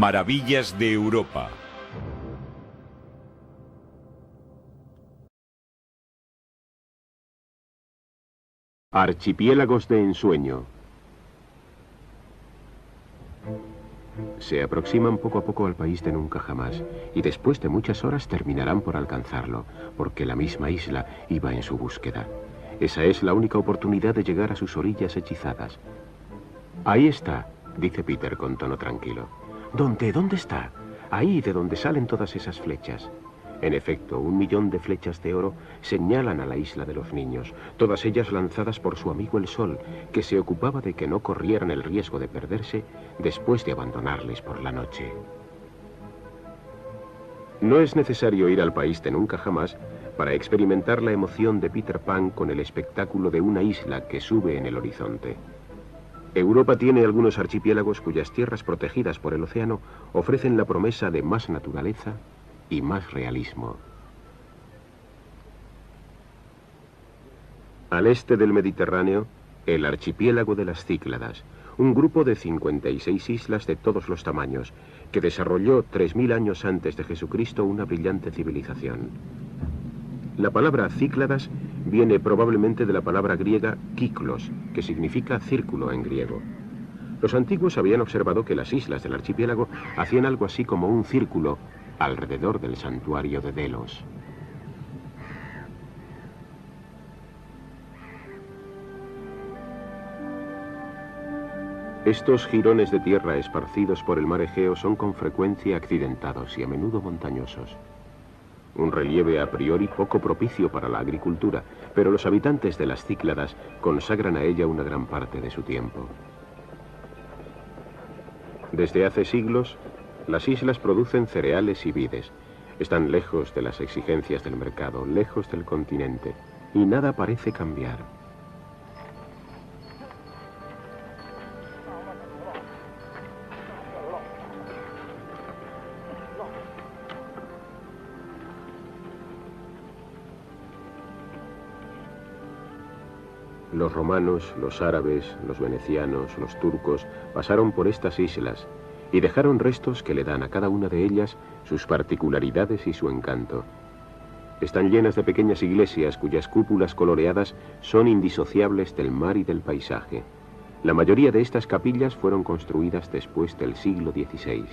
Maravillas de Europa. Archipiélagos de ensueño. Se aproximan poco a poco al país de nunca jamás, y después de muchas horas terminarán por alcanzarlo, porque la misma isla iba en su búsqueda. Esa es la única oportunidad de llegar a sus orillas hechizadas. Ahí está, dice Peter con tono tranquilo. ¿Dónde? ¿Dónde está? Ahí, de donde salen todas esas flechas. En efecto, 1.000.000 de flechas de oro señalan a la isla de los niños, todas ellas lanzadas por su amigo el sol, que se ocupaba de que no corrieran el riesgo de perderse después de abandonarles por la noche. No es necesario ir al país de nunca jamás para experimentar la emoción de Peter Pan con el espectáculo de una isla que sube en el horizonte. Europa tiene algunos archipiélagos cuyas tierras protegidas por el océano ofrecen la promesa de más naturaleza y más realismo. Al este del Mediterráneo, el archipiélago de las Cícladas, un grupo de 56 islas de todos los tamaños, que desarrolló 3.000 años antes de Jesucristo una brillante civilización. La palabra Cícladas viene probablemente de la palabra griega kyklos, que significa círculo en griego. Los antiguos habían observado que las islas del archipiélago hacían algo así como un círculo alrededor del santuario de Delos. Estos jirones de tierra esparcidos por el mar Egeo son con frecuencia accidentados y a menudo montañosos. Un relieve a priori poco propicio para la agricultura, pero los habitantes de las Cícladas consagran a ella una gran parte de su tiempo. Desde hace siglos, las islas producen cereales y vides. Están lejos de las exigencias del mercado, lejos del continente, y nada parece cambiar. Los romanos, los árabes, los venecianos, los turcos pasaron por estas islas y dejaron restos que le dan a cada una de ellas sus particularidades y su encanto. Están llenas de pequeñas iglesias cuyas cúpulas coloreadas son indisociables del mar y del paisaje. La mayoría de estas capillas fueron construidas después del siglo XVI.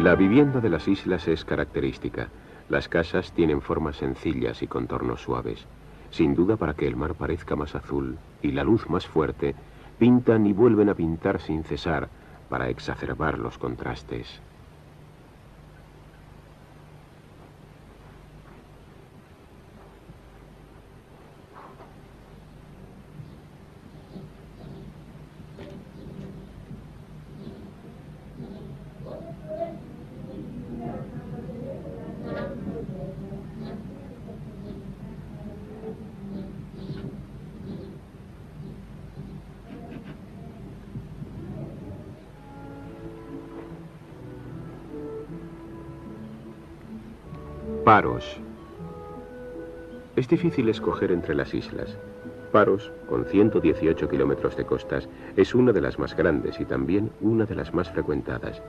La vivienda de las islas es característica. Las casas tienen formas sencillas y contornos suaves. Sin duda, para que el mar parezca más azul y la luz más fuerte, pintan y vuelven a pintar sin cesar para exacerbar los contrastes. Paros. Es difícil escoger entre las islas. Paros, con 118 kilómetros de costas, es una de las más grandes y también una de las más frecuentadas.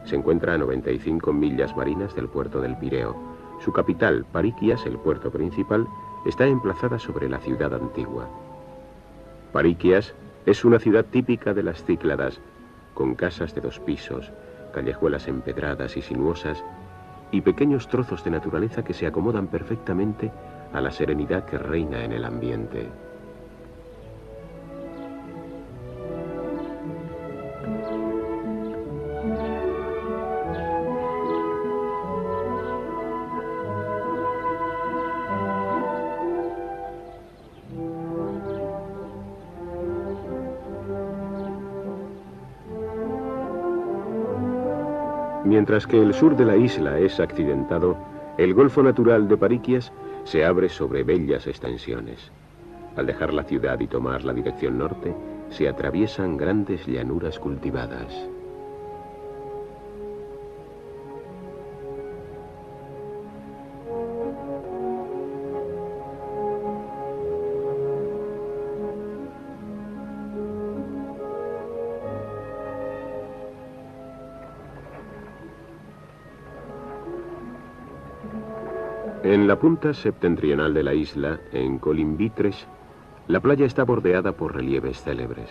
Se encuentra a 95 millas marinas del puerto del Pireo. Su capital, Parikias, el puerto principal, está emplazada sobre la ciudad antigua. Pariquias es una ciudad típica de las Cícladas, con casas de 2 pisos, callejuelas empedradas y sinuosas, y pequeños trozos de naturaleza que se acomodan perfectamente a la serenidad que reina en el ambiente. Mientras que el sur de la isla es accidentado, el golfo natural de Pariquias se abre sobre bellas extensiones. Al dejar la ciudad y tomar la dirección norte, se atraviesan grandes llanuras cultivadas. En la punta septentrional de la isla, en Colimbitres, la playa está bordeada por relieves célebres.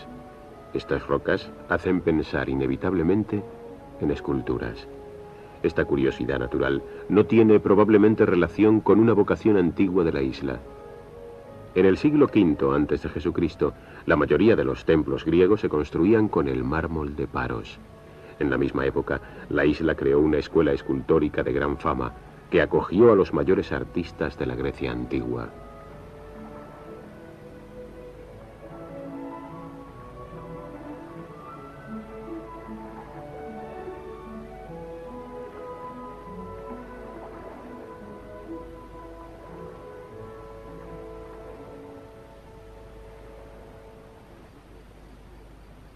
Estas rocas hacen pensar inevitablemente en esculturas. Esta curiosidad natural no tiene probablemente relación con una vocación antigua de la isla. En el siglo V a.C., la mayoría de los templos griegos se construían con el mármol de Paros. En la misma época, la isla creó una escuela escultórica de gran fama, que acogió a los mayores artistas de la Grecia antigua.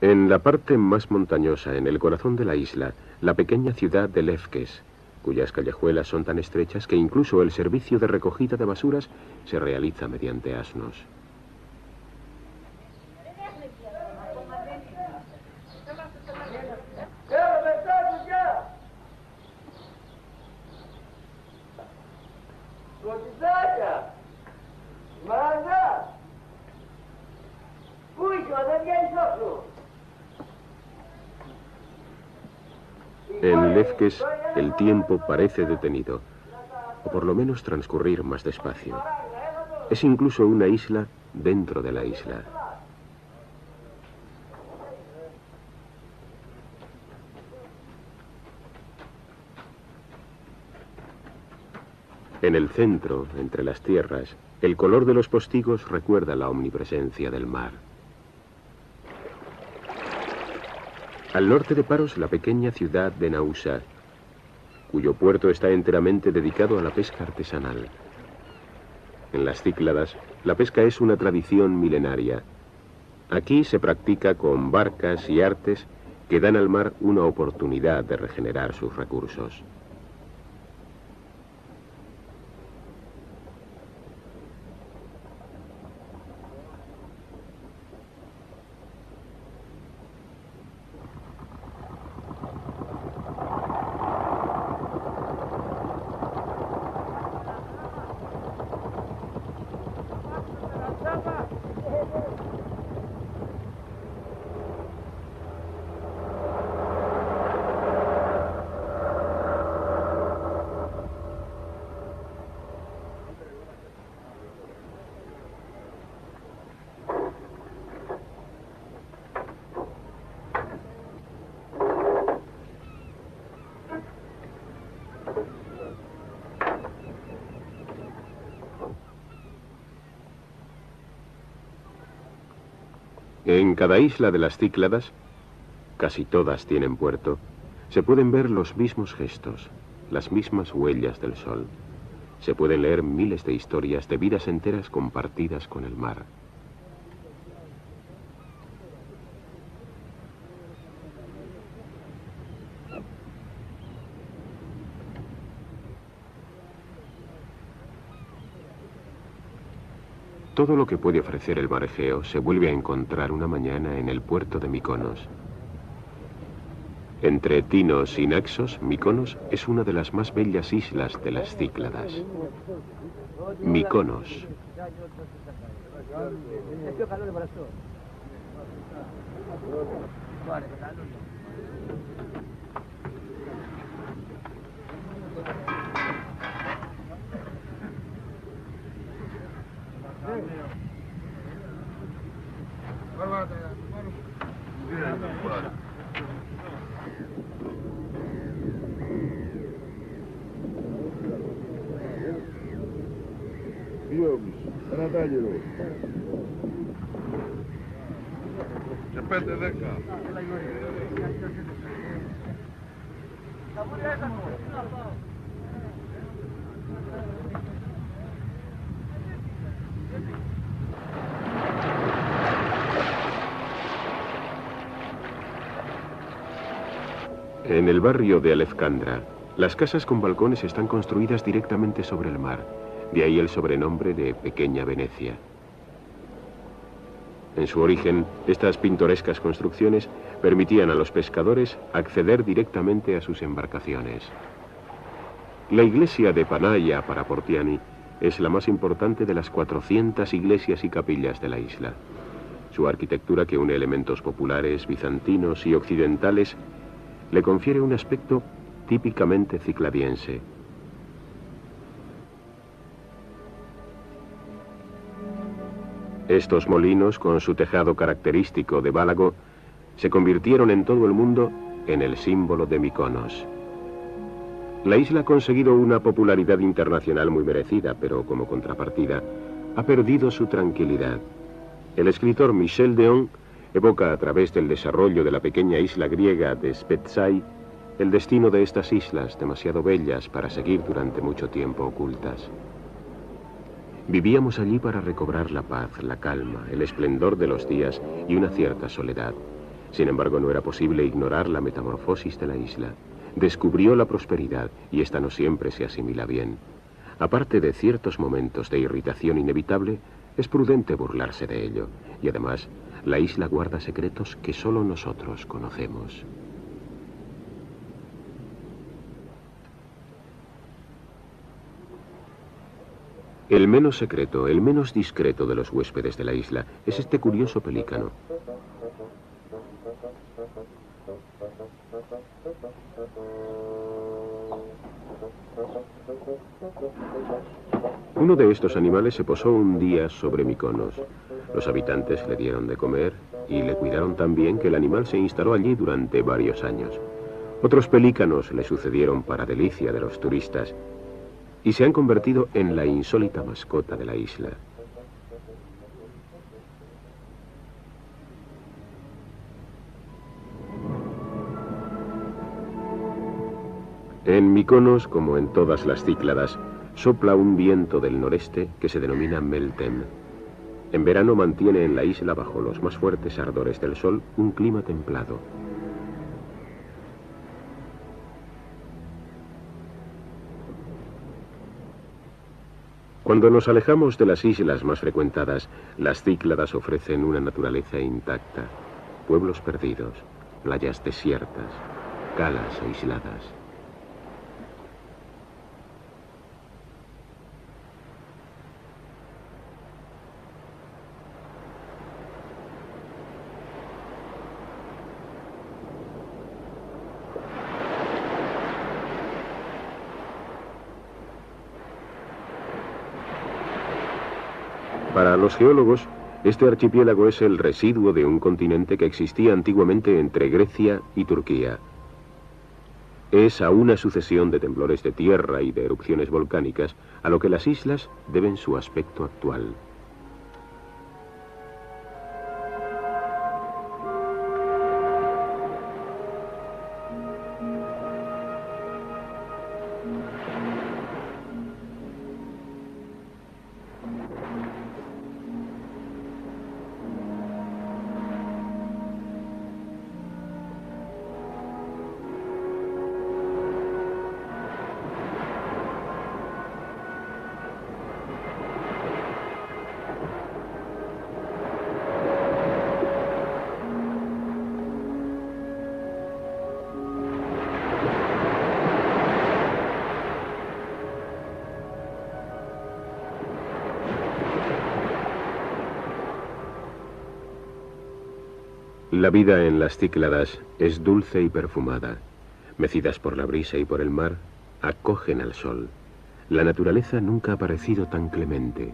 En la parte más montañosa, en el corazón de la isla, la pequeña ciudad de Lefkes, cuyas callejuelas son tan estrechas que incluso el servicio de recogida de basuras se realiza mediante asnos. En Lefkes el tiempo parece detenido, o por lo menos transcurrir más despacio. Es incluso una isla dentro de la isla. En el centro, entre las tierras, el color de los postigos recuerda la omnipresencia del mar. Al norte de Paros, la pequeña ciudad de Naousa, cuyo puerto está enteramente dedicado a la pesca artesanal. En las Cícladas, la pesca es una tradición milenaria. Aquí se practica con barcas y artes que dan al mar una oportunidad de regenerar sus recursos. En cada isla de las Cícladas, casi todas tienen puerto, se pueden ver los mismos gestos, las mismas huellas del sol. Se pueden leer miles de historias de vidas enteras compartidas con el mar. Todo lo que puede ofrecer el mar Egeo se vuelve a encontrar una mañana en el puerto de Mykonos. Entre Tinos y Naxos, Mykonos es una de las más bellas islas de las Cícladas. Mykonos. En el barrio de Alefkandra, las casas con balcones están construidas directamente sobre el mar, de ahí el sobrenombre de Pequeña Venecia. En su origen, estas pintorescas construcciones permitían a los pescadores acceder directamente a sus embarcaciones. La iglesia de Panaia Paraportiani es la más importante de las 400 iglesias y capillas de la isla. Su arquitectura, que une elementos populares, bizantinos y occidentales, le confiere un aspecto típicamente cicladiense. Estos molinos, con su tejado característico de bálago, se convirtieron en todo el mundo en el símbolo de Mykonos. La isla ha conseguido una popularidad internacional muy merecida, pero como contrapartida, ha perdido su tranquilidad. El escritor Michel Déon evoca a través del desarrollo de la pequeña isla griega de Spetshai el destino de estas islas, demasiado bellas para seguir durante mucho tiempo ocultas. Vivíamos allí para recobrar la paz, la calma, el esplendor de los días y una cierta soledad. Sin embargo, no era posible ignorar la metamorfosis de la isla. Descubrió la prosperidad, y esta no siempre se asimila bien. Aparte de ciertos momentos de irritación inevitable, es prudente burlarse de ello. Y además, la isla guarda secretos que solo nosotros conocemos. El menos secreto, el menos discreto de los huéspedes de la isla es este curioso pelícano. Uno de estos animales se posó un día sobre Mykonos. Los habitantes le dieron de comer y le cuidaron tan bien que el animal se instaló allí durante varios años. Otros pelícanos le sucedieron para delicia de los turistas y se han convertido en la insólita mascota de la isla. En Mykonos, como en todas las Cícladas, sopla un viento del noreste que se denomina Meltem. En verano mantiene en la isla, bajo los más fuertes ardores del sol, un clima templado. Cuando nos alejamos de las islas más frecuentadas, las Cícladas ofrecen una naturaleza intacta, pueblos perdidos, playas desiertas, calas aisladas. Para los geólogos, este archipiélago es el residuo de un continente que existía antiguamente entre Grecia y Turquía. Es a una sucesión de temblores de tierra y de erupciones volcánicas a lo que las islas deben su aspecto actual. La vida en las Cícladas es dulce y perfumada. Mecidas por la brisa y por el mar, acogen al sol. La naturaleza nunca ha parecido tan clemente.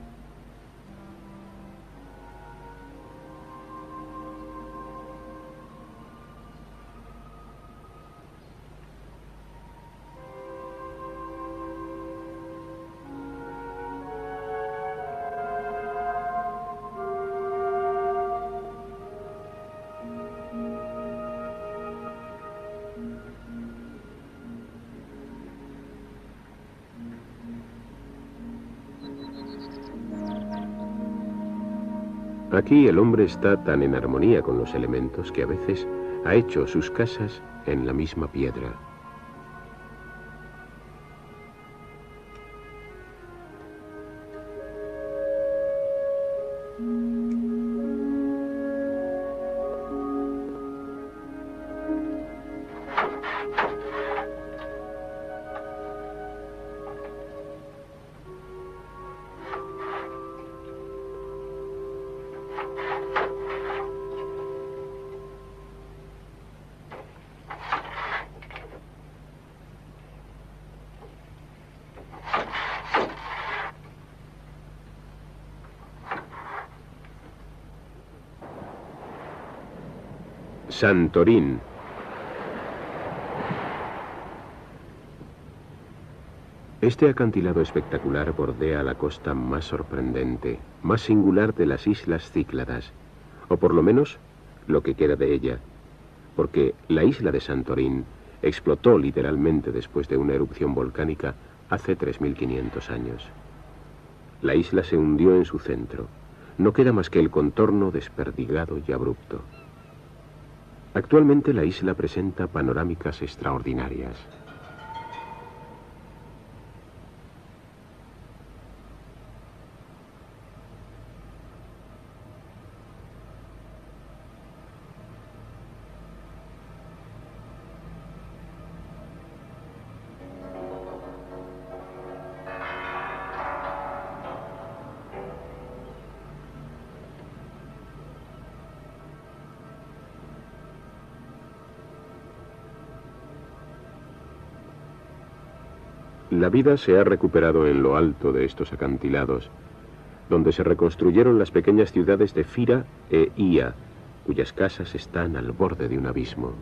Aquí el hombre está tan en armonía con los elementos que a veces ha hecho sus casas en la misma piedra. Santorín. Este acantilado espectacular bordea la costa más sorprendente, más singular de las islas Cícladas, o por lo menos lo que queda de ella, porque la isla de Santorín explotó literalmente después de una erupción volcánica hace 3500 años. La isla se hundió en su centro. No queda más que el contorno desperdigado y abrupto. Actualmente la isla presenta panorámicas extraordinarias. La vida se ha recuperado en lo alto de estos acantilados, donde se reconstruyeron las pequeñas ciudades de Fira e Ia, cuyas casas están al borde de un abismo.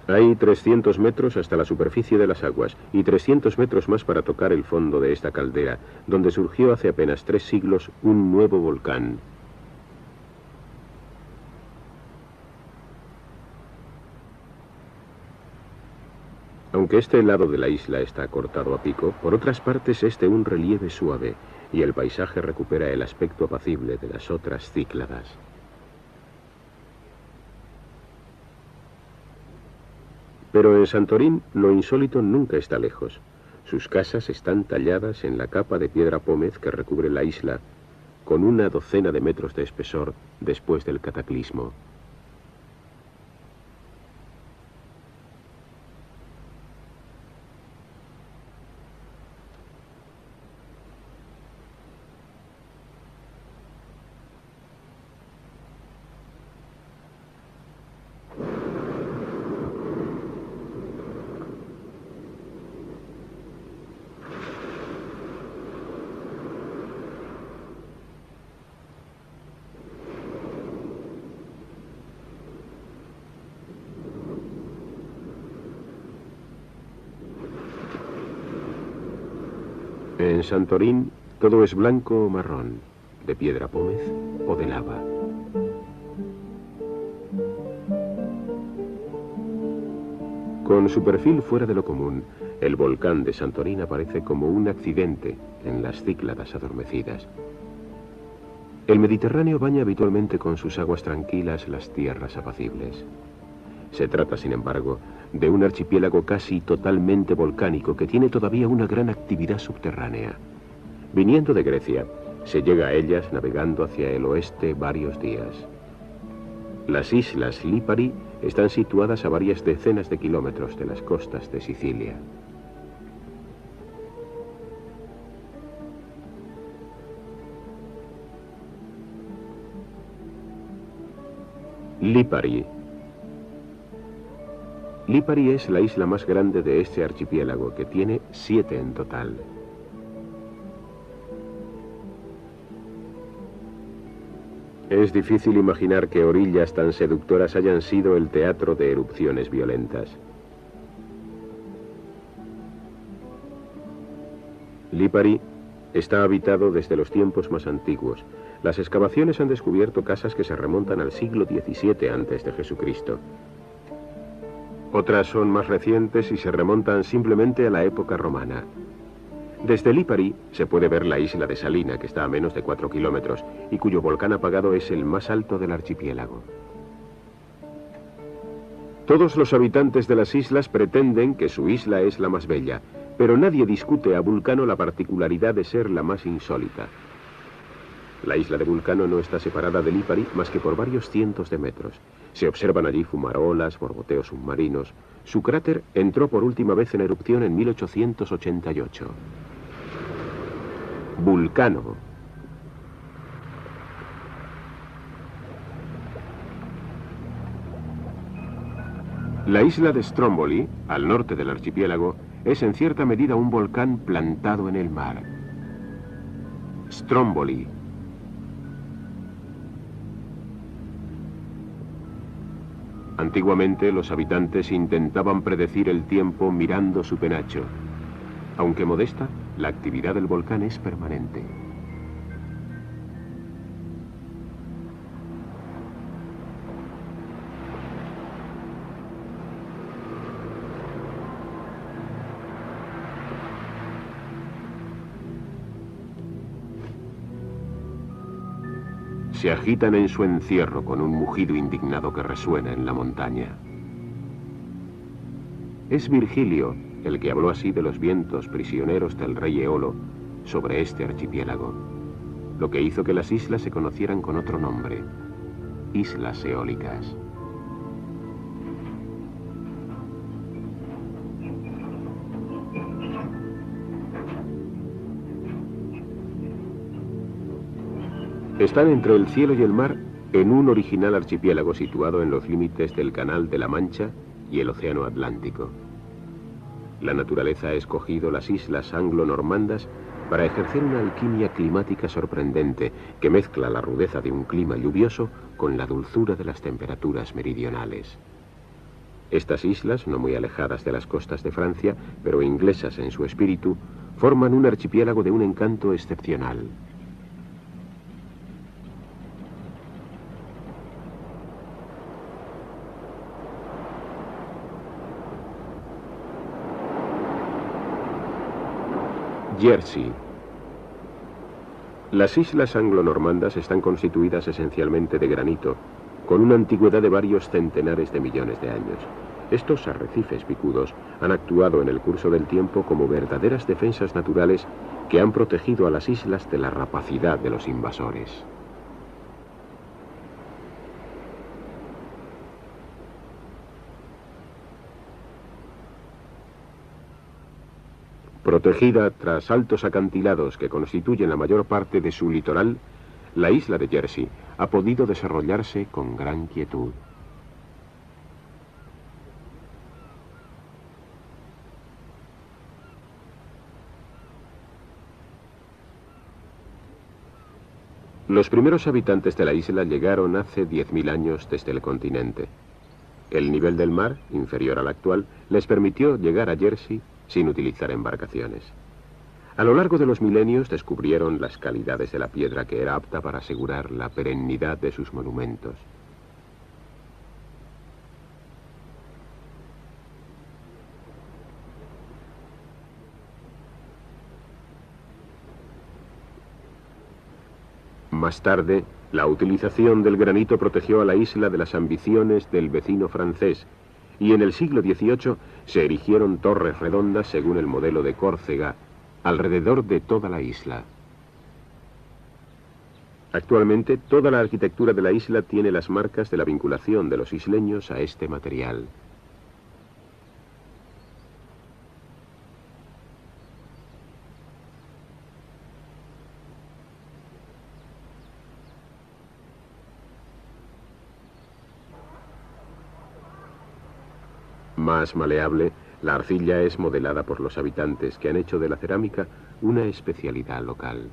Hay 300 metros hasta la superficie de las aguas y 300 metros más para tocar el fondo de esta caldera, donde surgió hace apenas 3 siglos un nuevo volcán. Aunque este lado de la isla está cortado a pico, por otras partes es de un relieve suave y el paisaje recupera el aspecto apacible de las otras Cícladas. Pero en Santorín lo insólito nunca está lejos. Sus casas están talladas en la capa de piedra pómez que recubre la isla, con una docena de metros de espesor después del cataclismo. En Santorín todo es blanco o marrón, de piedra pómez o de lava. Con su perfil fuera de lo común, el volcán de Santorín aparece como un accidente en las Cícladas adormecidas. El Mediterráneo baña habitualmente con sus aguas tranquilas las tierras apacibles. Se trata, sin embargo, de un archipiélago casi totalmente volcánico que tiene todavía una gran actividad subterránea. Viniendo de Grecia, se llega a ellas navegando hacia el oeste varios días. Las islas Lipari están situadas a varias decenas de kilómetros de las costas de Sicilia. Lipari. Lipari es la isla más grande de este archipiélago, que tiene 7 en total. Es difícil imaginar que orillas tan seductoras hayan sido el teatro de erupciones violentas. Lipari está habitado desde los tiempos más antiguos. Las excavaciones han descubierto casas que se remontan al siglo XVII a.C. Otras son más recientes y se remontan simplemente a la época romana. Desde Lipari se puede ver la isla de Salina, que está a menos de 4 kilómetros, y cuyo volcán apagado es el más alto del archipiélago. Todos los habitantes de las islas pretenden que su isla es la más bella, pero nadie discute a Vulcano la particularidad de ser la más insólita. La isla de Vulcano no está separada de Lipari más que por varios cientos de metros. Se observan allí fumarolas, borboteos submarinos. Su cráter entró por última vez en erupción en 1888. Vulcano. La isla de Stromboli, al norte del archipiélago, es en cierta medida un volcán plantado en el mar. Stromboli. Antiguamente los habitantes intentaban predecir el tiempo mirando su penacho. Aunque modesta, la actividad del volcán es permanente. Se agitan en su encierro con un mugido indignado que resuena en la montaña. Es Virgilio el que habló así de los vientos prisioneros del rey Eolo sobre este archipiélago, lo que hizo que las islas se conocieran con otro nombre, Islas Eólicas. Están entre el cielo y el mar en un original archipiélago situado en los límites del Canal de la Mancha y el Océano Atlántico. La naturaleza ha escogido las islas anglo-normandas para ejercer una alquimia climática sorprendente que mezcla la rudeza de un clima lluvioso con la dulzura de las temperaturas meridionales. Estas islas, no muy alejadas de las costas de Francia, pero inglesas en su espíritu, forman un archipiélago de un encanto excepcional. Jersey. Las islas anglo-normandas están constituidas esencialmente de granito, con una antigüedad de varios centenares de millones de años. Estos arrecifes picudos han actuado en el curso del tiempo como verdaderas defensas naturales que han protegido a las islas de la rapacidad de los invasores. Protegida tras altos acantilados que constituyen la mayor parte de su litoral, la isla de Jersey ha podido desarrollarse con gran quietud. Los primeros habitantes de la isla llegaron hace 10.000 años desde el continente. El nivel del mar, inferior al actual, les permitió llegar a Jersey sin utilizar embarcaciones. A lo largo de los milenios descubrieron las calidades de la piedra que era apta para asegurar la perennidad de sus monumentos. Más tarde, la utilización del granito protegió a la isla de las ambiciones del vecino francés, y en el siglo XVIII se erigieron torres redondas según el modelo de Córcega alrededor de toda la isla. Actualmente, toda la arquitectura de la isla tiene las marcas de la vinculación de los isleños a este material. Más maleable, la arcilla es modelada por los habitantes que han hecho de la cerámica una especialidad local.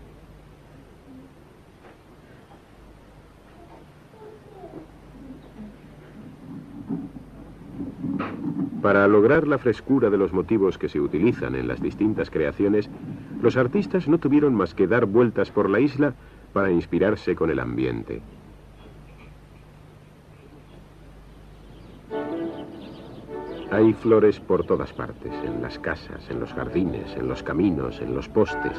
Para lograr la frescura de los motivos que se utilizan en las distintas creaciones, los artistas no tuvieron más que dar vueltas por la isla para inspirarse con el ambiente. Hay flores por todas partes, en las casas, en los jardines, en los caminos, en los postes.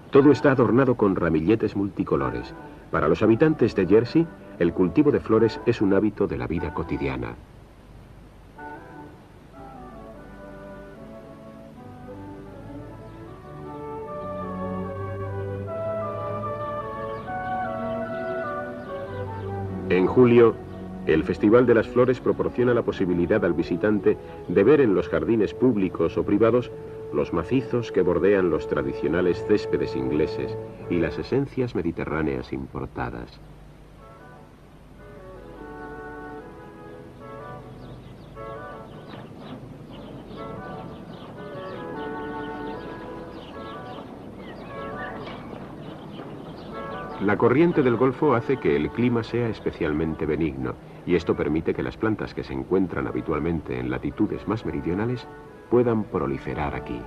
Todo está adornado con ramilletes multicolores. Para los habitantes de Jersey, el cultivo de flores es un hábito de la vida cotidiana. En julio, el Festival de las Flores proporciona la posibilidad al visitante de ver en los jardines públicos o privados los macizos que bordean los tradicionales céspedes ingleses y las esencias mediterráneas importadas. La corriente del Golfo hace que el clima sea especialmente benigno, y esto permite que las plantas que se encuentran habitualmente en latitudes más meridionales puedan proliferar aquí.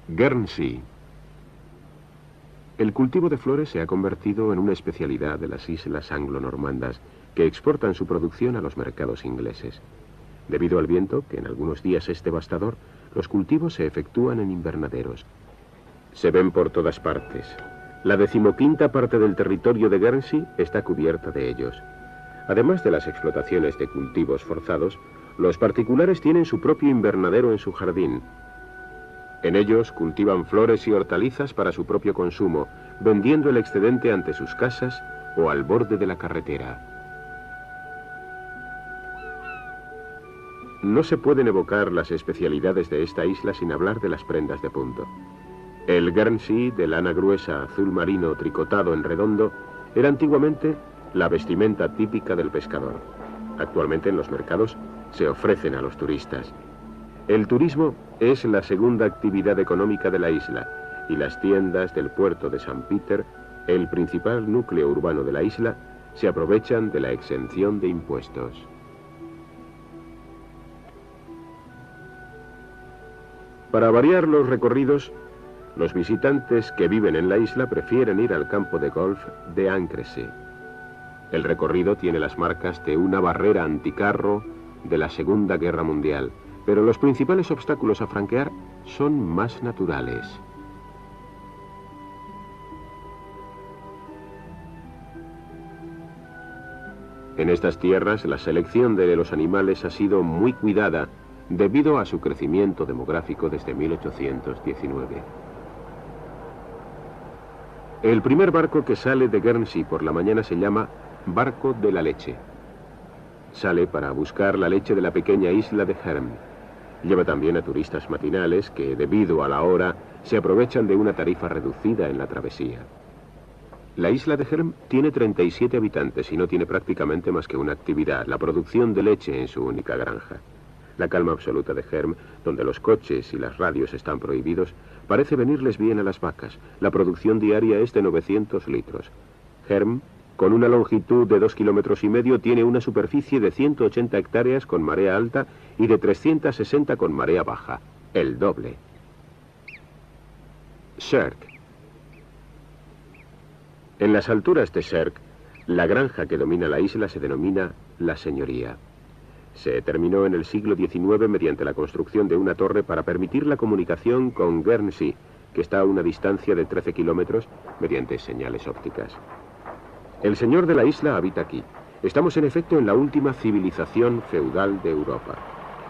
Guernsey. El cultivo de flores se ha convertido en una especialidad de las islas anglo-normandas, que exportan su producción a los mercados ingleses. Debido al viento, que en algunos días es devastador, los cultivos se efectúan en invernaderos. Se ven por todas partes. La 15ª parte del territorio de Guernsey está cubierta de ellos. Además de las explotaciones de cultivos forzados, los particulares tienen su propio invernadero en su jardín. En ellos cultivan flores y hortalizas para su propio consumo, vendiendo el excedente ante sus casas o al borde de la carretera. No se pueden evocar las especialidades de esta isla sin hablar de las prendas de punto. El Guernsey, de lana gruesa azul marino tricotado en redondo, era antiguamente la vestimenta típica del pescador. Actualmente en los mercados se ofrecen a los turistas. El turismo es la segunda actividad económica de la isla, y las tiendas del puerto de St. Peter, el principal núcleo urbano de la isla, se aprovechan de la exención de impuestos. Para variar los recorridos, los visitantes que viven en la isla prefieren ir al campo de golf de Anglesey. El recorrido tiene las marcas de una barrera anticarro de la Segunda Guerra Mundial, pero los principales obstáculos a franquear son más naturales. En estas tierras, la selección de los animales ha sido muy cuidada debido a su crecimiento demográfico desde 1819. El primer barco que sale de Guernsey por la mañana se llama Barco de la Leche. Sale para buscar la leche de la pequeña isla de Herm. Lleva también a turistas matinales que, debido a la hora, se aprovechan de una tarifa reducida en la travesía. La isla de Herm tiene 37 habitantes y no tiene prácticamente más que una actividad, la producción de leche en su única granja. La calma absoluta de Herm, donde los coches y las radios están prohibidos, parece venirles bien a las vacas. La producción diaria es de 900 litros. Herm, con una longitud de 2,5 kilómetros, tiene una superficie de 180 hectáreas con marea alta y de 360 con marea baja, el doble. Serk. En las alturas de Serk, la granja que domina la isla se denomina La Señoría. Se terminó en el siglo XIX mediante la construcción de una torre para permitir la comunicación con Guernsey, que está a una distancia de 13 kilómetros mediante señales ópticas. El señor de la isla habita aquí. Estamos en efecto en la última civilización feudal de Europa.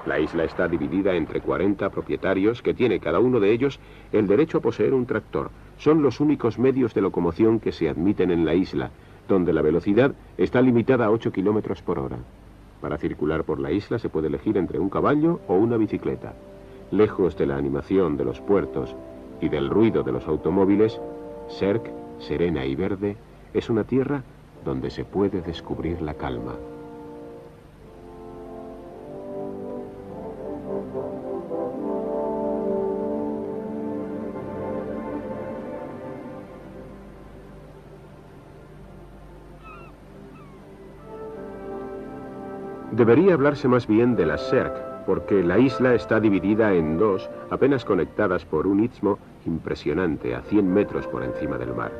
La isla está dividida entre 40 propietarios que tiene cada uno de ellos el derecho a poseer un tractor. Son los únicos medios de locomoción que se admiten en la isla, donde la velocidad está limitada a 8 kilómetros por hora. Para circular por la isla se puede elegir entre un caballo o una bicicleta. Lejos de la animación de los puertos y del ruido de los automóviles, Serk, serena y verde, es una tierra donde se puede descubrir la calma. Debería hablarse más bien de la Serk, porque la isla está dividida en dos, apenas conectadas por un istmo impresionante a 100 metros por encima del mar.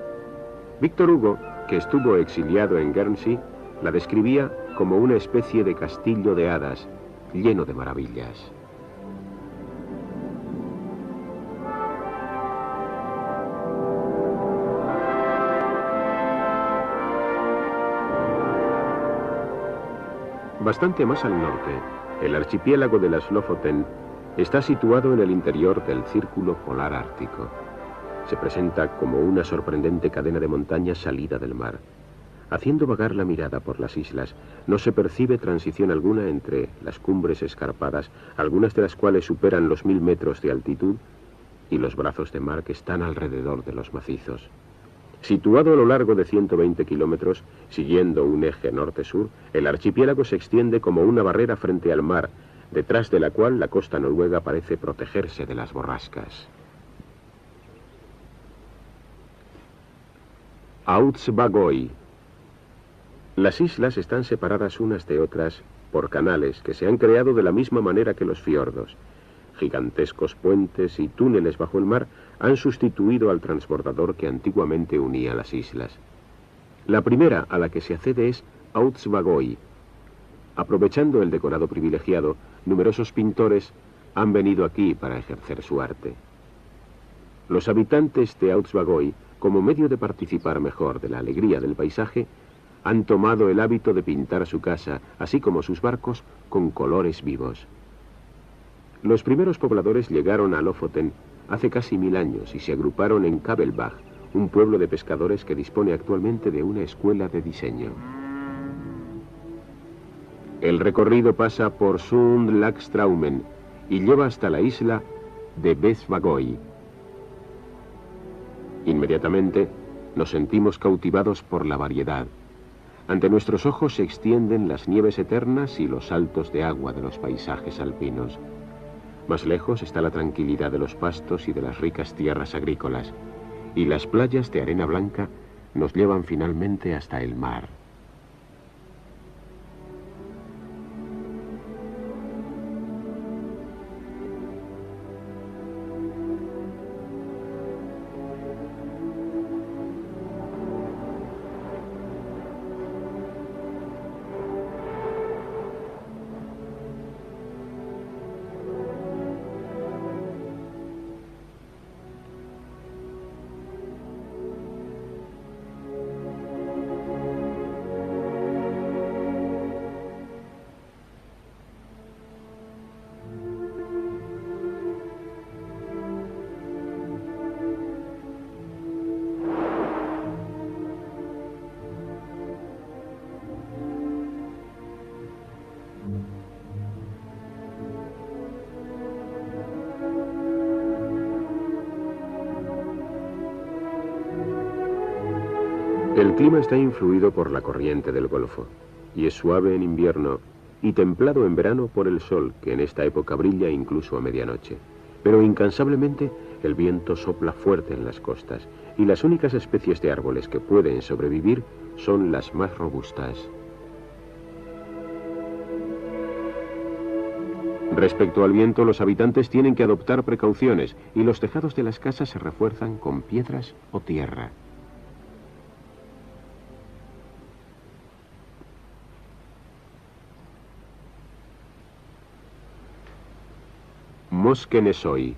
Víctor Hugo, que estuvo exiliado en Guernsey, la describía como una especie de castillo de hadas, lleno de maravillas. Bastante más al norte, el archipiélago de las Lofoten está situado en el interior del Círculo Polar Ártico. Se presenta como una sorprendente cadena de montañas salida del mar. Haciendo vagar la mirada por las islas, no se percibe transición alguna entre las cumbres escarpadas, algunas de las cuales superan los 1000 metros de altitud, y los brazos de mar que están alrededor de los macizos. Situado a lo largo de 120 kilómetros, siguiendo un eje norte-sur, el archipiélago se extiende como una barrera frente al mar, detrás de la cual la costa noruega parece protegerse de las borrascas. Audsvagøy. Las islas están separadas unas de otras por canales que se han creado de la misma manera que los fiordos. Gigantescos puentes y túneles bajo el mar han sustituido al transbordador que antiguamente unía las islas. La primera a la que se accede es Audsvagøy. Aprovechando el decorado privilegiado, numerosos pintores han venido aquí para ejercer su arte. Los habitantes de Audsvagøy, como medio de participar mejor de la alegría del paisaje, han tomado el hábito de pintar su casa, así como sus barcos, con colores vivos. Los primeros pobladores llegaron a Lofoten hace casi 1000 años y se agruparon en Kabelbach, un pueblo de pescadores que dispone actualmente de una escuela de diseño. El recorrido pasa por Sund-Laxstraumen y lleva hasta la isla de Vestvagøy. Inmediatamente nos sentimos cautivados por la variedad. Ante nuestros ojos se extienden las nieves eternas y los saltos de agua de los paisajes alpinos. Más lejos está la tranquilidad de los pastos y de las ricas tierras agrícolas, y las playas de arena blanca nos llevan finalmente hasta el mar. El clima está influido por la corriente del Golfo, y es suave en invierno y templado en verano por el sol, que en esta época brilla incluso a medianoche. Pero incansablemente el viento sopla fuerte en las costas, y las únicas especies de árboles que pueden sobrevivir son las más robustas. Respecto al viento, los habitantes tienen que adoptar precauciones, y los tejados de las casas se refuerzan con piedras o tierra. Moskenesøy.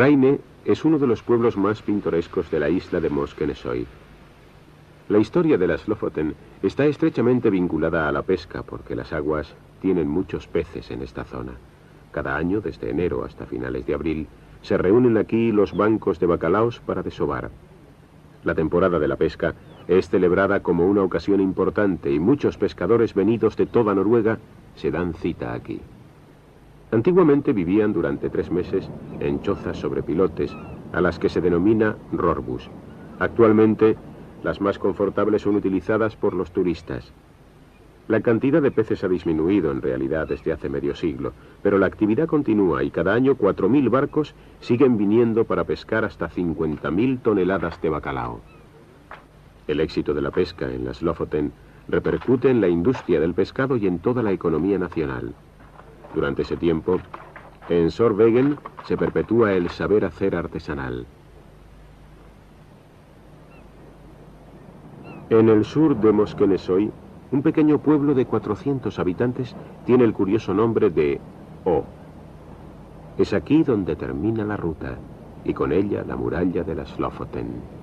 Raine es uno de los pueblos más pintorescos de la isla de Moskenesoy. La historia de las Lofoten está estrechamente vinculada a la pesca porque las aguas tienen muchos peces en esta zona. Cada año, desde enero hasta finales de abril, se reúnen aquí los bancos de bacalaos para desovar. La temporada de la pesca es celebrada como una ocasión importante y muchos pescadores venidos de toda Noruega se dan cita aquí. Antiguamente vivían durante 3 meses en chozas sobre pilotes, a las que se denomina rorbus. Actualmente, las más confortables son utilizadas por los turistas. La cantidad de peces ha disminuido en realidad desde hace medio siglo, pero la actividad continúa y cada año 4.000 barcos siguen viniendo para pescar hasta 50.000 toneladas de bacalao. El éxito de la pesca en las Lofoten repercute en la industria del pescado y en toda la economía nacional. Durante ese tiempo, en Sorvegen se perpetúa el saber hacer artesanal. En el sur de Moskenesoy, un pequeño pueblo de 400 habitantes tiene el curioso nombre de O. Es aquí donde termina la ruta, y con ella la muralla de las Lofoten.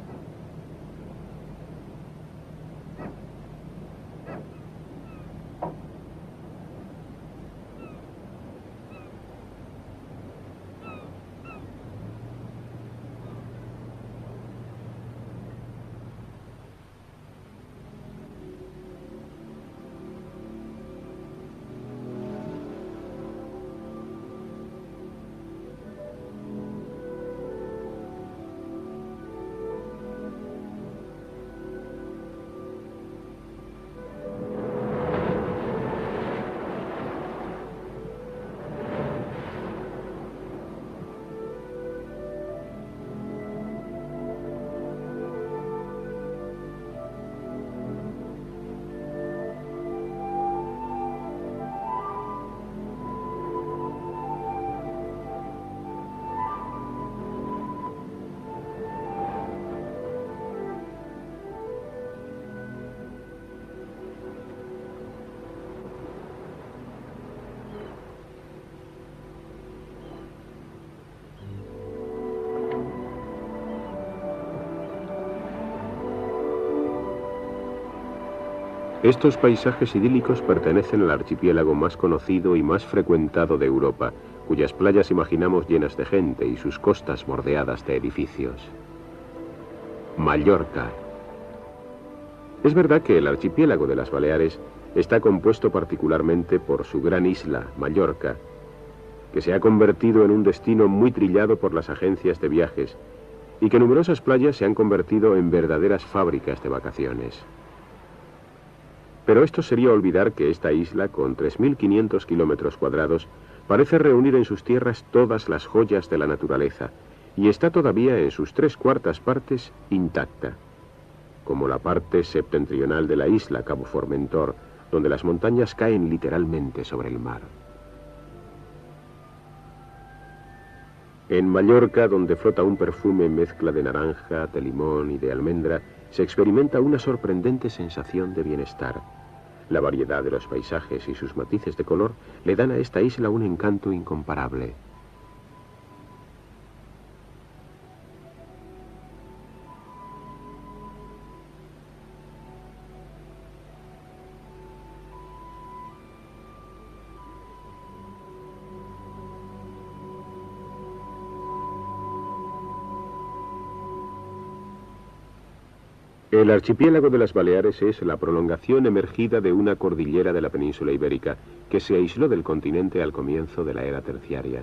Estos paisajes idílicos pertenecen al archipiélago más conocido y más frecuentado de Europa, cuyas playas imaginamos llenas de gente y sus costas bordeadas de edificios. Mallorca. Es verdad que el archipiélago de las Baleares está compuesto particularmente por su gran isla, Mallorca, que se ha convertido en un destino muy trillado por las agencias de viajes y que numerosas playas se han convertido en verdaderas fábricas de vacaciones. Pero esto sería olvidar que esta isla, con 3.500 kilómetros cuadrados, parece reunir en sus tierras todas las joyas de la naturaleza, y está todavía en sus 3/4 partes intacta, como la parte septentrional de la isla, Cabo Formentor, donde las montañas caen literalmente sobre el mar. En Mallorca, donde flota un perfume mezcla de naranja, de limón y de almendra, se experimenta una sorprendente sensación de bienestar. La variedad de los paisajes y sus matices de color le dan a esta isla un encanto incomparable. El archipiélago de las Baleares es la prolongación emergida de una cordillera de la península ibérica que se aisló del continente al comienzo de la era terciaria.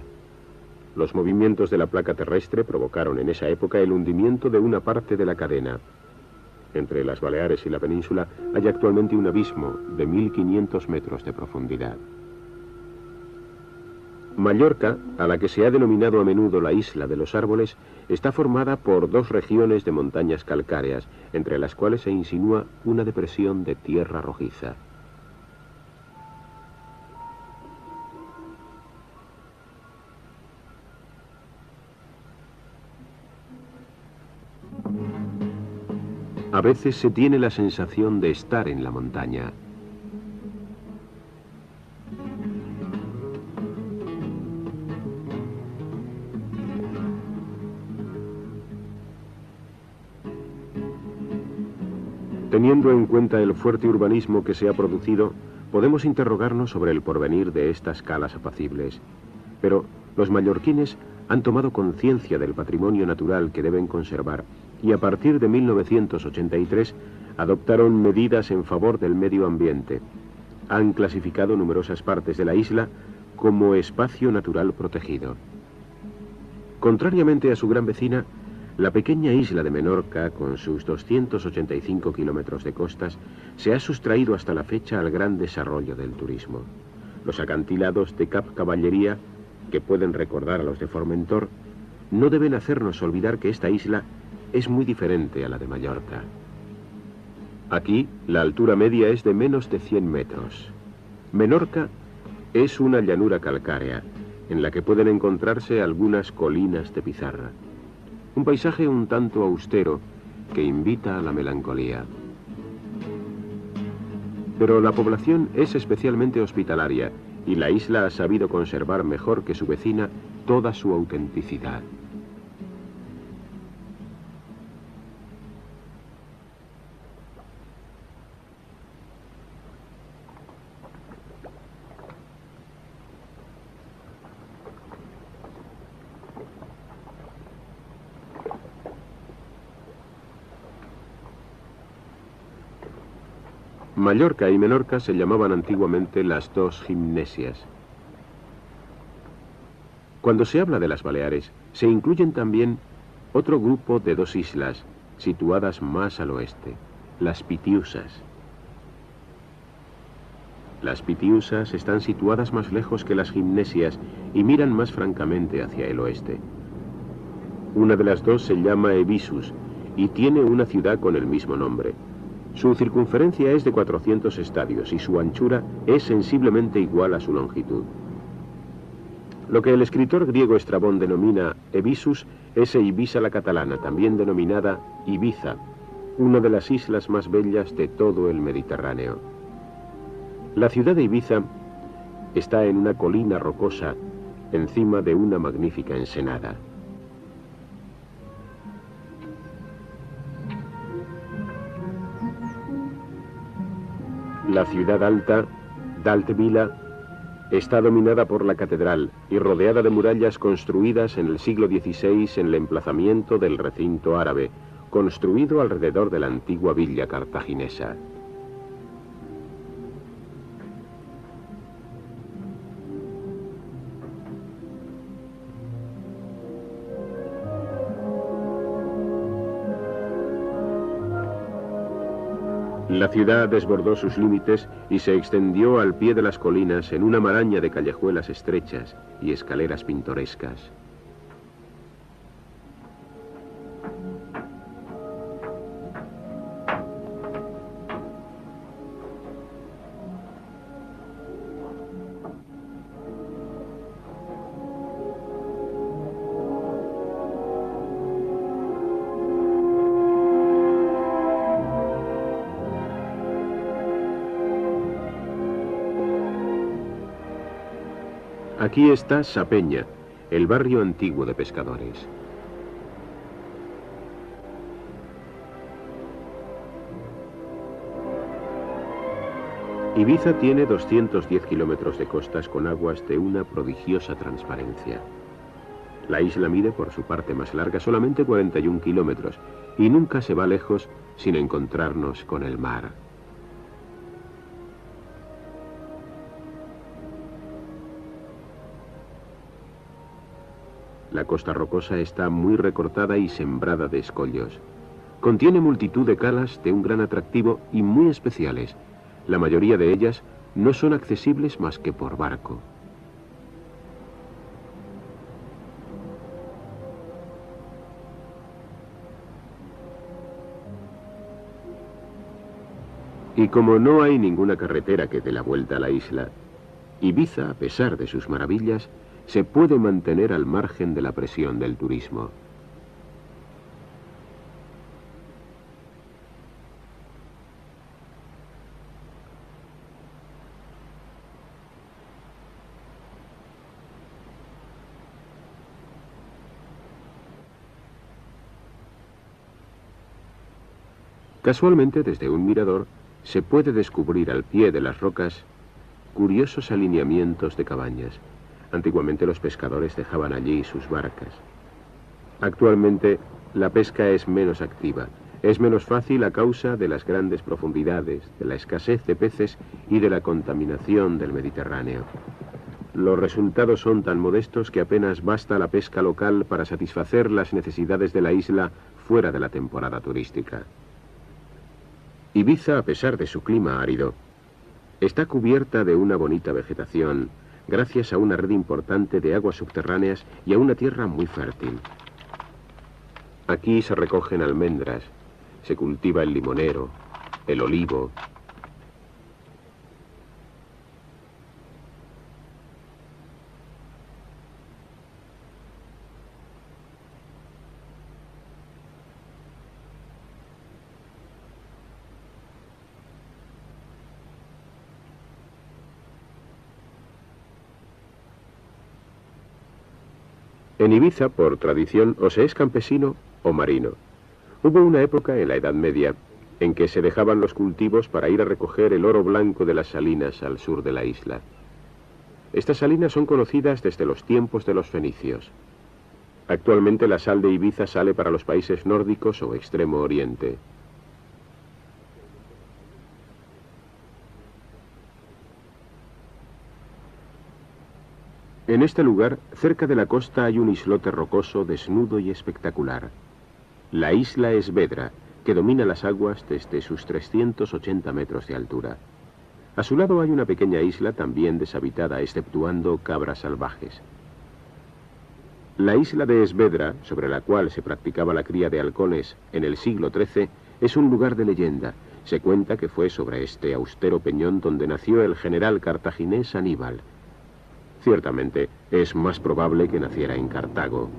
Los movimientos de la placa terrestre provocaron en esa época el hundimiento de una parte de la cadena. Entre las Baleares y la península hay actualmente un abismo de 1.500 metros de profundidad. Mallorca, a la que se ha denominado a menudo la isla de los árboles, está formada por 2 regiones de montañas calcáreas, entre las cuales se insinúa una depresión de tierra rojiza. A veces se tiene la sensación de estar en la montaña. Teniendo en cuenta el fuerte urbanismo que se ha producido, podemos interrogarnos sobre el porvenir de estas calas apacibles. Pero los mallorquines han tomado conciencia del patrimonio natural que deben conservar y a partir de 1983 adoptaron medidas en favor del medio ambiente. Han clasificado numerosas partes de la isla como espacio natural protegido. Contrariamente a su gran vecina, la pequeña isla de Menorca, con sus 285 kilómetros de costas, se ha sustraído hasta la fecha al gran desarrollo del turismo. Los acantilados de Cap Cavalleria, que pueden recordar a los de Formentor, no deben hacernos olvidar que esta isla es muy diferente a la de Mallorca. Aquí, la altura media es de menos de 100 metros. Menorca es una llanura calcárea, en la que pueden encontrarse algunas colinas de pizarra. Un paisaje un tanto austero que invita a la melancolía. Pero la población es especialmente hospitalaria y la isla ha sabido conservar mejor que su vecina toda su autenticidad. Mallorca y Menorca se llamaban antiguamente las dos gimnesias. Cuando se habla de las Baleares, se incluyen también otro grupo de dos islas, situadas más al oeste, las Pitiusas. Las Pitiusas están situadas más lejos que las gimnesias y miran más francamente hacia el oeste. Una de las dos se llama Ebisus y tiene una ciudad con el mismo nombre. Su circunferencia es de 400 estadios y su anchura es sensiblemente igual a su longitud. Lo que el escritor griego Estrabón denomina Ebisus es Eivissa la catalana, también denominada Ibiza, una de las islas más bellas de todo el Mediterráneo. La ciudad de Ibiza está en una colina rocosa encima de una magnífica ensenada. La ciudad alta, d'Altevila, está dominada por la catedral y rodeada de murallas construidas en el siglo XVI en el emplazamiento del recinto árabe, construido alrededor de la antigua villa cartaginesa. La ciudad desbordó sus límites y se extendió al pie de las colinas en una maraña de callejuelas estrechas y escaleras pintorescas. Aquí está Sa Peña, el barrio antiguo de pescadores. Ibiza tiene 210 kilómetros de costas con aguas de una prodigiosa transparencia. La isla mide por su parte más larga solamente 41 kilómetros y nunca se va lejos sin encontrarnos con el mar. La costa rocosa está muy recortada y sembrada de escollos. Contiene multitud de calas de un gran atractivo y muy especiales. La mayoría de ellas no son accesibles más que por barco. Y como no hay ninguna carretera que dé la vuelta a la isla, Ibiza, a pesar de sus maravillas, se puede mantener al margen de la presión del turismo. Casualmente, desde un mirador, se puede descubrir al pie de las rocas curiosos alineamientos de cabañas. Antiguamente los pescadores dejaban allí sus barcas. Actualmente la pesca es menos activa. Es menos fácil a causa de las grandes profundidades, de la escasez de peces y de la contaminación del Mediterráneo. Los resultados son tan modestos que apenas basta la pesca local para satisfacer las necesidades de la isla fuera de la temporada turística. Ibiza, a pesar de su clima árido, está cubierta de una bonita vegetación gracias a una red importante de aguas subterráneas y a una tierra muy fértil. Aquí se recogen almendras, se cultiva el limonero, el olivo. En Ibiza, por tradición, o se es campesino o marino. Hubo una época en la Edad Media en que se dejaban los cultivos para ir a recoger el oro blanco de las salinas al sur de la isla. Estas salinas son conocidas desde los tiempos de los fenicios. Actualmente la sal de Ibiza sale para los países nórdicos o Extremo Oriente. En este lugar, cerca de la costa, hay un islote rocoso desnudo y espectacular. La isla Esvedra, que domina las aguas desde sus 380 metros de altura. A su lado hay una pequeña isla también deshabitada, exceptuando cabras salvajes. La isla de Esvedra, sobre la cual se practicaba la cría de halcones en el siglo XIII, es un lugar de leyenda. Se cuenta que fue sobre este austero peñón donde nació el general cartaginés Aníbal. Ciertamente, es más probable que naciera en Cartago.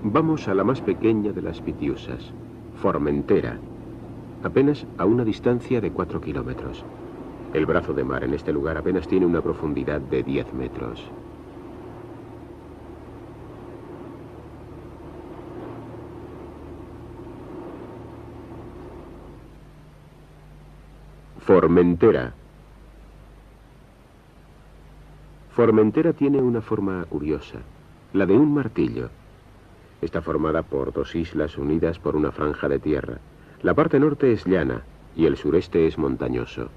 Vamos a la más pequeña de las Pitiusas, Formentera, apenas a una distancia de 4 kilómetros. El brazo de mar en este lugar apenas tiene una profundidad de 10 metros. Formentera. Formentera tiene una forma curiosa, la de un martillo. Está formada por dos islas unidas por una franja de tierra. La parte norte es llana y el sureste es montañoso.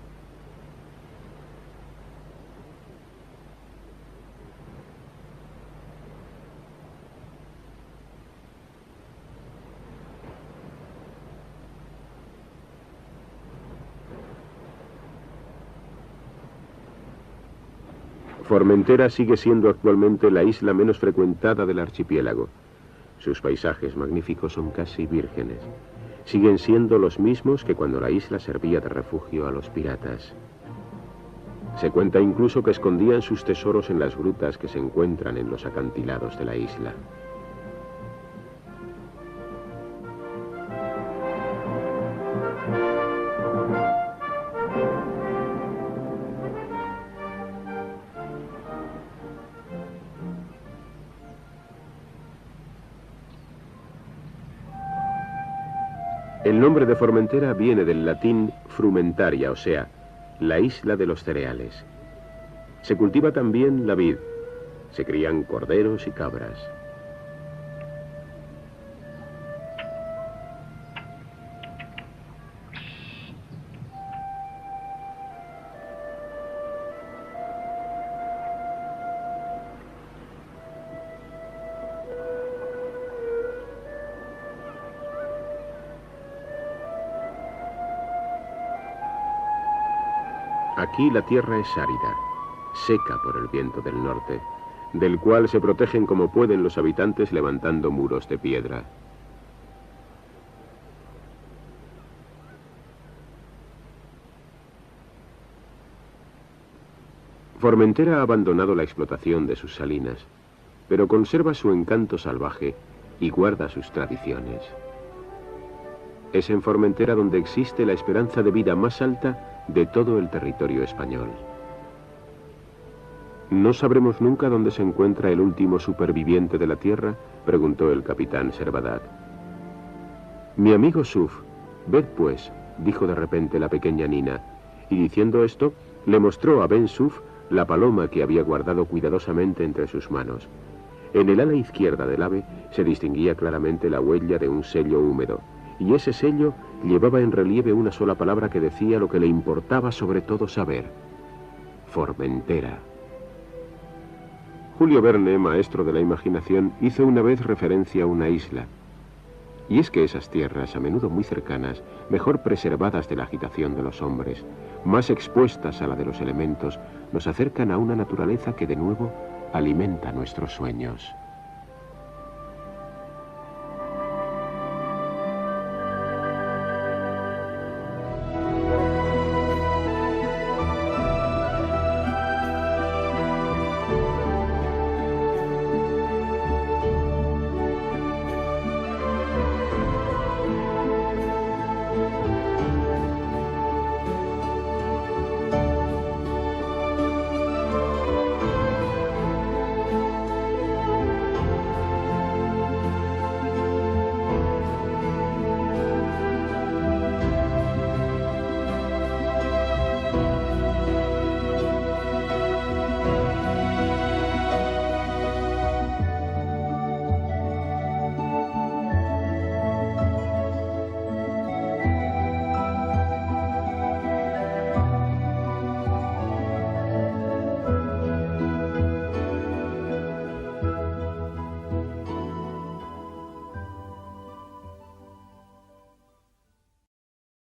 Formentera sigue siendo actualmente la isla menos frecuentada del archipiélago. Sus paisajes magníficos son casi vírgenes. Siguen siendo los mismos que cuando la isla servía de refugio a los piratas. Se cuenta incluso que escondían sus tesoros en las grutas que se encuentran en los acantilados de la isla. El nombre de Formentera viene del latín frumentaria, o sea, la isla de los cereales. Se cultiva también la vid, se crían corderos y cabras. Aquí la tierra es árida, seca por el viento del norte, del cual se protegen como pueden los habitantes levantando muros de piedra. Formentera ha abandonado la explotación de sus salinas, pero conserva su encanto salvaje y guarda sus tradiciones. Es en Formentera donde existe la esperanza de vida más alta de todo el territorio español. ¿No sabremos nunca dónde se encuentra el último superviviente de la Tierra?, preguntó el capitán Servadac. Mi amigo Suf, ved pues, dijo de repente la pequeña Nina, y diciendo esto, le mostró a Ben Suf la paloma que había guardado cuidadosamente entre sus manos. En el ala izquierda del ave se distinguía claramente la huella de un sello húmedo, y ese sello llevaba en relieve una sola palabra que decía lo que le importaba sobre todo saber: Formentera. Julio Verne, maestro de la imaginación, hizo una vez referencia a una isla. Y es que esas tierras, a menudo muy cercanas, mejor preservadas de la agitación de los hombres, más expuestas a la de los elementos, nos acercan a una naturaleza que de nuevo alimenta nuestros sueños.